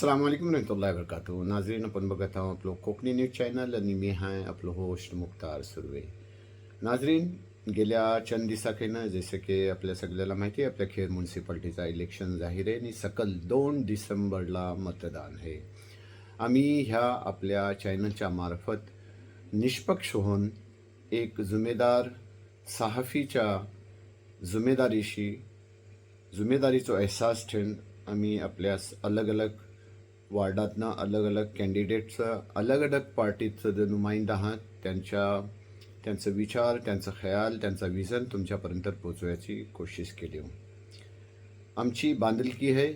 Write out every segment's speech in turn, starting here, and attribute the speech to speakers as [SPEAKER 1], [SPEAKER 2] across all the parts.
[SPEAKER 1] अस्सलाम वालेकुम रहमतुल्लाहि वबरकातुहू. नाजरीन, आपण बघत आहोत आपलं कोकणी न्यूज चॅनल आणि मी आहे आपलं होस्ट मुख्तार सुर्वे. नाजरीन, गेल्या चंद दिवसाखेनं जसं की आपल्या सगळ्याला माहिती आहे, आपल्या खेड म्युन्सिपाल्टीचा इलेक्शन जाहीर आहे आणि सकल 2 डिसेंबरला मतदान आहे. आम्ही ह्या आपल्या चॅनलच्या मार्फत निष्पक्ष होऊन एक जुमेदार सहाफीच्या जुमेदारीचो एहसास ठेवून आम्ही आपल्या अलग अलग वार्डातनं अलग अलग कॅन्डिडेटचं अलग अलग पार्टीचं जे नुमाइंदा आहात त्यांचं विचार, त्यांचं ख्याल, त्यांचा विजन तुमच्यापर्यंत पोचवायची कोशिश केली. आमची बांधिलकी आहे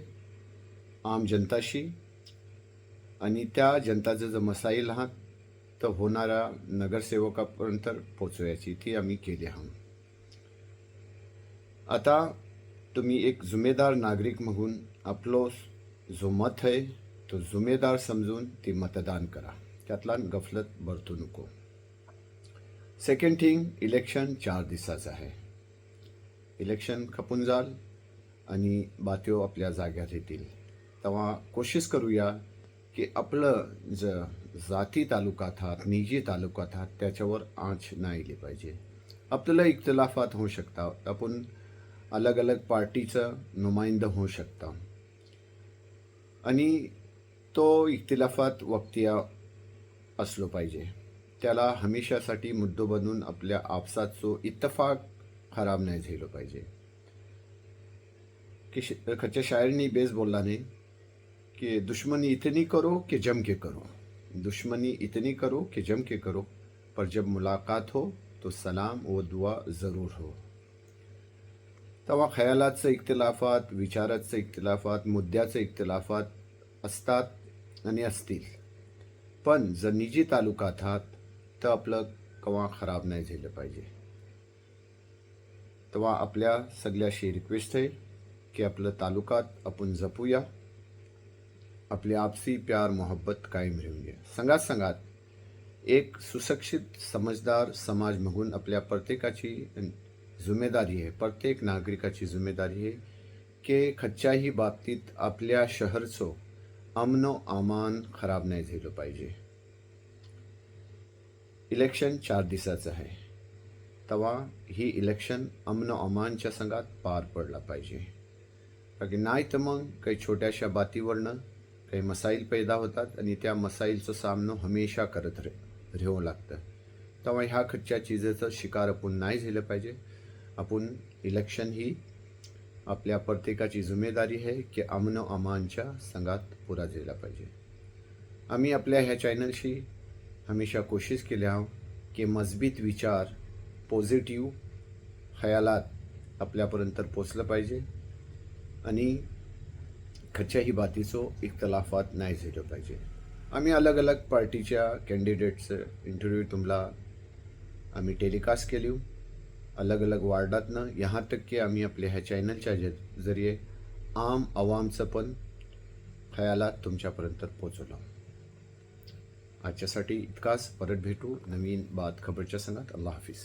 [SPEAKER 1] आम जनताशी आणि त्या जनताचं जे मसाईल आहात तर होणाऱ्या नगरसेवकापर्यंत पोचवायची ती आम्ही केली आहोत. आता तुम्ही एक जुमेदार नागरिक म्हणून आपलो जो मत आहे तो जुमेदार समजून ती मतदान करा, त्यातला गफलत बरतू नको. सेकंड थिंग, इलेक्शन 4 दिवसाचं आहे. इलेक्शन खपून जाल आणि बात्यो आपल्या जाग्यात येतील. तेव्हा कोशिश करूया की आपलं जाती तालुक्यात आहात, निजी तालुक्यात आहात, त्याच्यावर आँच नाही आली पाहिजे. आपल्याला इख्तलाफात होऊ शकतात, आपण अलग अलग पार्टीचं नुमाइंदा होऊ शकता आणि तो इख्तिलाफात वक्तिया असलो पाहिजे. त्याला हमेशासाठी मुद्दो बनून आपल्या आपसाचो इत्तफाक खराब नाही झालो पाहिजे. की खच्च्या शायरनी बेस बोलला नाही की दुश्मनी इतनी करो कि जम के करो, दुश्मनी इतनी करो कि जम के करो, पर जब मुलाकात हो तो सलाम व दुआ ज़रूर हो. तेव्हा ख्यालाचं इख्तिलाफात, विचाराचं इख्तिलाफात, मुद्द्याचं इख्तिलाफात असतात आणि असतील, पण जर निजी तालुक्यात आहात तर आपलं कवा खराब नाही झालं पाहिजे. तेव्हा आपल्या सगळ्याशी रिक्वेस्ट आहे की आपलं तालुक्यात आपण जपूया, आपली आपसी प्यार मोहब्बत कायम राहूया. संगात एक सुशिक्षित समजदार समाज म्हणून आपल्या प्रत्येकाची जिम्मेदारी आहे, प्रत्येक नागरिकाची जिम्मेदारी आहे की खच्च्याही बाबतीत आपल्या शहरचं अमन अमान खराब नाही झालं पाहिजे. इलेक्शन 4 दिवसाचं आहे, तेव्हा ही इलेक्शन अमन अमानच्या संघात पार पडला पाहिजे. कारण नाही तर मग काही छोट्याशा बातीवरनं काही मसाईल पैदा होतात आणि त्या मसाईलचा सामना हमेशा करत राहावं लागतं. तेव्हा ह्या खच्च्या चीजेचं शिकार आपण नाही झालं पाहिजे. आपण इलेक्शन ही आपल्या प्रत्येकाची जिम्मेदारी आहे की अमन अमानच्या संघात पुरा झाला पाहिजे. आम्ही आपल्या ह्या चॅनलशी हमेशा कोशिश केली आहोत की मजबूत विचार, पॉझिटिव्ह खयालात आपल्यापर्यंत पोचलं पाहिजे आणि खच्च्याही बातीचो इख्तलाफात नाही झालं पाहिजे. आम्ही अलग अलग पार्टीच्या कॅन्डिडेट्सचं इंटरव्ह्यू तुम्हाला आम्ही टेलिकास्ट केली अलग अलग वार्डातनं. यहाँ तक की आम्ही आपल्या ह्या चॅनलच्या जरिये आम आवामचं पण खयालात तुमच्यापर्यंत पोचवलं. आजच्यासाठी इतकाच. परत भेटू नवीन खबरच्या संघात. अल्लाह हाफिज.